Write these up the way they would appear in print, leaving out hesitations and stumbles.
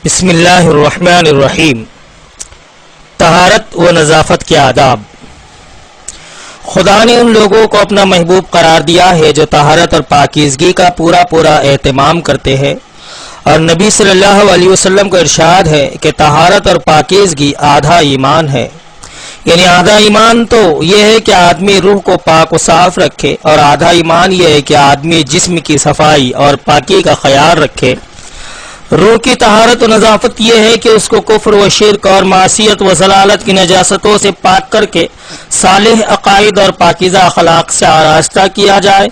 بسم اللہ الرحمن الرحیم۔ طہارت و نظافت کے آداب۔ خدا نے ان لوگوں کو اپنا محبوب قرار دیا ہے جو طہارت اور پاکیزگی کا پورا اہتمام کرتے ہیں، اور نبی صلی اللہ علیہ وسلم کا ارشاد ہے کہ طہارت اور پاکیزگی آدھا ایمان ہے۔ یعنی آدھا ایمان تو یہ ہے کہ آدمی روح کو پاک و صاف رکھے، اور آدھا ایمان یہ ہے کہ آدمی جسم کی صفائی اور پاکی کا خیال رکھے۔ روح کی طہارت و نظافت یہ ہے کہ اس کو کفر و شرک اور معصیت و ضلالت کی نجاستوں سے پاک کر کے صالح عقائد اور پاکیزہ اخلاق سے آراستہ کیا جائے،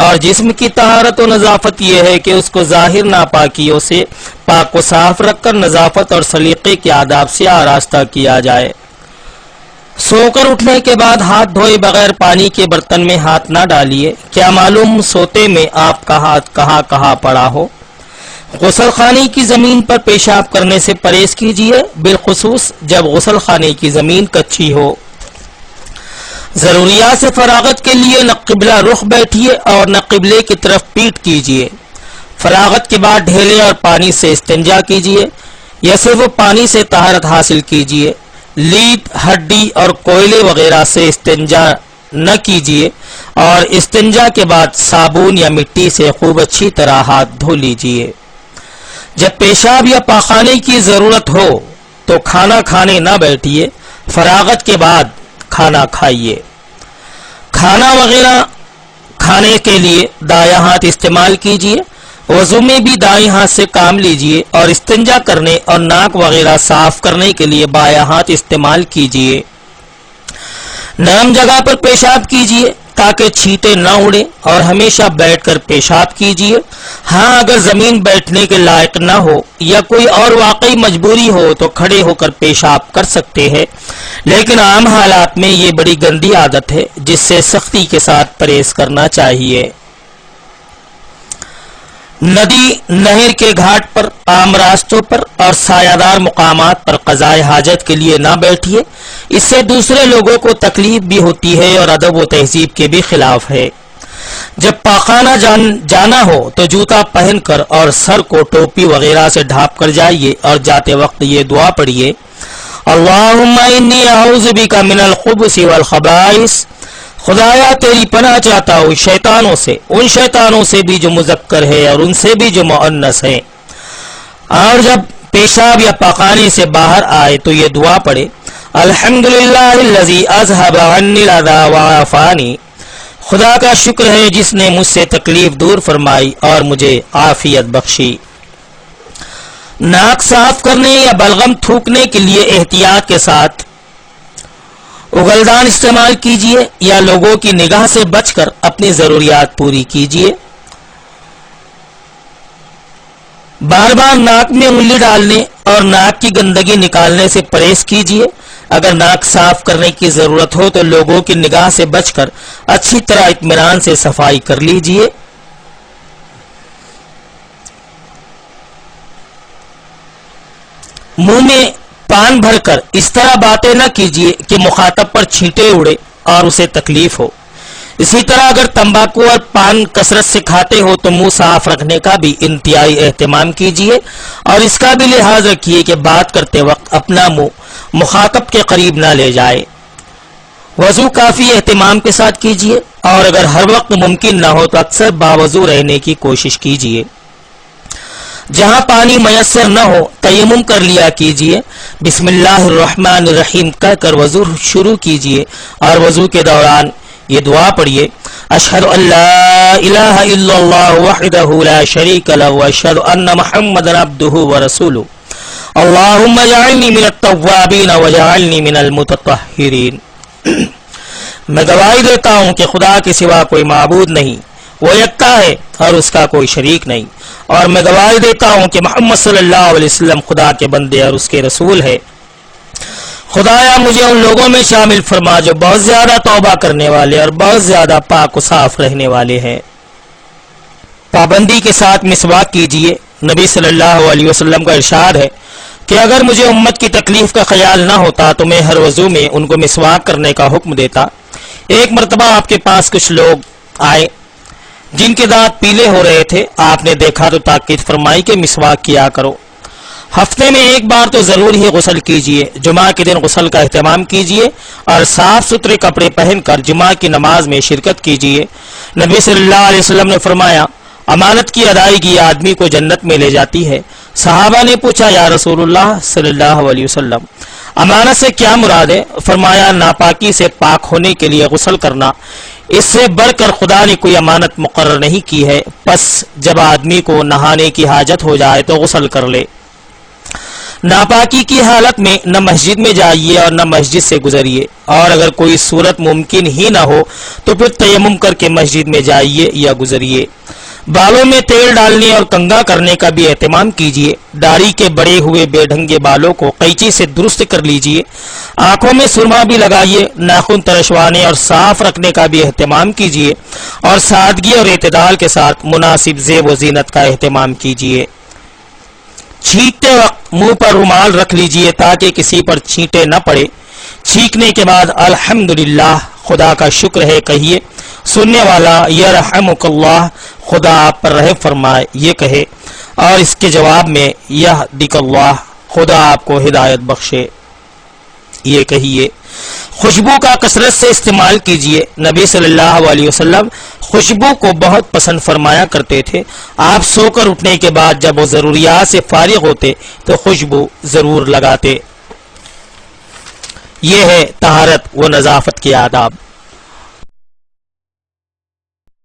اور جسم کی طہارت و نظافت یہ ہے کہ اس کو ظاہر ناپاکیوں سے پاک و صاف رکھ کر نظافت اور سلیقے کے آداب سے آراستہ کیا جائے۔ سو کر اٹھنے کے بعد ہاتھ دھوئے بغیر پانی کے برتن میں ہاتھ نہ ڈالیے، کیا معلوم سوتے میں آپ کا ہاتھ کہاں پڑا ہو۔ غسل خانے کی زمین پر پیشاب کرنے سے پرہیز کیجیے، بالخصوص جب غسل خانے کی زمین کچی ہو۔ ضروریات سے فراغت کے لیے نہ قبلہ رخ بیٹھیے اور نہ قبلے کی طرف پیٹ کیجیے۔ فراغت کے بعد ڈھیلے اور پانی سے استنجا کیجیے، یا صرف پانی سے طہارت حاصل کیجیے۔ لیڈ، ہڈی اور کوئلے وغیرہ سے استنجا نہ کیجیے، اور استنجا کے بعد صابن یا مٹی سے خوب اچھی طرح ہاتھ دھو لیجیے۔ جب پیشاب یا پاخانے کی ضرورت ہو تو کھانا کھانے نہ بیٹھیے، فراغت کے بعد کھانا کھائیے۔ کھانا وغیرہ کھانے کے لیے دایاں ہاتھ استعمال کیجیے۔ وضو میں بھی دائیں ہاتھ سے کام لیجیے، اور استنجا کرنے اور ناک وغیرہ صاف کرنے کے لیے بایاں ہاتھ استعمال کیجیے۔ نرم جگہ پر پیشاب کیجیے تاکہ چھینٹے نہ اڑیں، اور ہمیشہ بیٹھ کر پیشاب کیجیے۔ ہاں، اگر زمین بیٹھنے کے لائق نہ ہو یا کوئی اور واقعی مجبوری ہو تو کھڑے ہو کر پیشاب کر سکتے ہیں، لیکن عام حالات میں یہ بڑی گندی عادت ہے جس سے سختی کے ساتھ پرہیز کرنا چاہیے۔ ندی، نہر کے گھاٹ پر، عام راستوں پر اور سایہ دار مقامات پر قضائے حاجت کے لیے نہ بیٹھیے، اس سے دوسرے لوگوں کو تکلیف بھی ہوتی ہے اور ادب و تہذیب کے بھی خلاف ہے۔ جب پاخانہ جانا ہو تو جوتا پہن کر اور سر کو ٹوپی وغیرہ سے ڈھانپ کر جائیے، اور جاتے وقت یہ دعا پڑھیے: اللہم انی اعوذ بک من الخبث والخبائث۔ خدایا تیری پناہ چاہتا ہوں شیطانوں سے، ان شیطانوں سے بھی جو مذکر ہے اور ان سے بھی جو مؤنث ہے۔ اور جب پیشاب یا پاخانے سے باہر آئے تو یہ دعا پڑھے: الحمدللہ الذی اذھب عنی الاذی وعافانی۔ خدا کا شکر ہے جس نے مجھ سے تکلیف دور فرمائی اور مجھے عافیت بخشی۔ ناک صاف کرنے یا بلغم تھوکنے کے لیے احتیاط کے ساتھ اگلدان استعمال کیجیے، یا لوگوں کی نگاہ سے بچ کر اپنی ضروریات پوری کیجیے۔ بار بار ناک میں انگلی ڈالنے اور ناک کی گندگی نکالنے سے پرہیز کیجیے۔ اگر ناک صاف کرنے کی ضرورت ہو تو لوگوں کی نگاہ سے بچ کر اچھی طرح اطمینان سے صفائی کر لیجیے۔ منہ میں پان بھر کر اس طرح باتیں نہ کیجیے کہ مخاطب پر چھینٹے اڑے اور اسے تکلیف ہو۔ اسی طرح اگر تمباکو اور پان کثرت سے کھاتے ہو تو منہ صاف رکھنے کا بھی انتہائی اہتمام کیجیے، اور اس کا بھی لحاظ رکھیے کہ بات کرتے وقت اپنا منہ مخاطب کے قریب نہ لے جائے۔ وضو کافی اہتمام کے ساتھ کیجیے، اور اگر ہر وقت ممکن نہ ہو تو اکثر باوضو رہنے کی کوشش کیجیے۔ جہاں پانی میسر نہ ہو تیمم کر لیا کیجیے۔ بسم اللہ الرحمن الرحیم کہہ کر وضو شروع کیجیے، اور وضو کے دوران یہ دعا پڑھیے: اشہد ان لا الہ الا اللہ وحدہ لا شریک لہ واشہد ان محمدا عبدہ ورسولہ اللہم اجعلنی من التوابین واجعلنی من المتطہرین۔ میں گواہی دیتا ہوں کہ خدا کے سوا کوئی معبود نہیں، وہ یکتا ہے اور اس کا کوئی شریک نہیں، اور میں گواہی دیتا ہوں کہ محمد صلی اللہ علیہ وسلم خدا کے بندے اور اس کے رسول ہے۔ خدایا مجھے ان لوگوں میں شامل فرما جو بہت زیادہ توبہ کرنے والے اور بہت زیادہ پاک و صاف رہنے والے ہیں۔ پابندی کے ساتھ مسواک کیجیے۔ نبی صلی اللہ علیہ وسلم کا ارشاد ہے کہ اگر مجھے امت کی تکلیف کا خیال نہ ہوتا تو میں ہر وضو میں ان کو مسواک کرنے کا حکم دیتا۔ ایک مرتبہ آپ کے پاس کچھ لوگ آئے جن کے دانت پیلے ہو رہے تھے، آپ نے دیکھا تو تاکید فرمائی کہ مسواک کیا کرو۔ ہفتے میں ایک بار تو ضرور ہی غسل کیجئے، جمعہ کے دن غسل کا اہتمام کیجئے اور صاف ستھرے کپڑے پہن کر جمعہ کی نماز میں شرکت کیجئے۔ نبی صلی اللہ علیہ وسلم نے فرمایا، امانت کی ادائیگی آدمی کو جنت میں لے جاتی ہے۔ صحابہ نے پوچھا، یا رسول اللہ صلی اللہ علیہ وسلم، امانت سے کیا مراد ہے؟ فرمایا، ناپاکی سے پاک ہونے کے لیے غسل کرنا، اس سے بڑھ کر خدا نے کوئی امانت مقرر نہیں کی ہے، پس جب آدمی کو نہانے کی حاجت ہو جائے تو غسل کر لے۔ ناپاکی کی حالت میں نہ مسجد میں جائیے اور نہ مسجد سے گزریے، اور اگر کوئی صورت ممکن ہی نہ ہو تو پھر تیمم کر کے مسجد میں جائیے یا گزریے۔ بالوں میں تیل ڈالنے اور کنگھا کرنے کا بھی اہتمام کیجیے۔ داڑھی کے بڑے ہوئے بے ڈھنگے بالوں کو قینچی سے درست کر لیجیے۔ آنکھوں میں سرما بھی لگائیے۔ ناخن ترشوانے اور صاف رکھنے کا بھی اہتمام کیجیے، اور سادگی اور اعتدال کے ساتھ مناسب زیب و زینت کا اہتمام کیجیے۔ چھینکتے وقت منہ پر رومال رکھ لیجیے تاکہ کسی پر چھینٹے نہ پڑے۔ چھینکنے کے بعد الحمدللہ، خدا کا شکر ہے کہیے۔ سننے والا یرحمک اللہ، خدا آپ پر رحم فرمائے، یہ کہے، اور اس کے جواب میں یہدک اللہ، خدا آپ کو ہدایت بخشے، یہ کہیے۔ خوشبو کا کثرت سے استعمال کیجیے۔ نبی صلی اللہ علیہ وسلم خوشبو کو بہت پسند فرمایا کرتے تھے۔ آپ سو کر اٹھنے کے بعد جب وہ ضروریات سے فارغ ہوتے تو خوشبو ضرور لگاتے۔ یہ ہے طہارت و نظافت کے آداب۔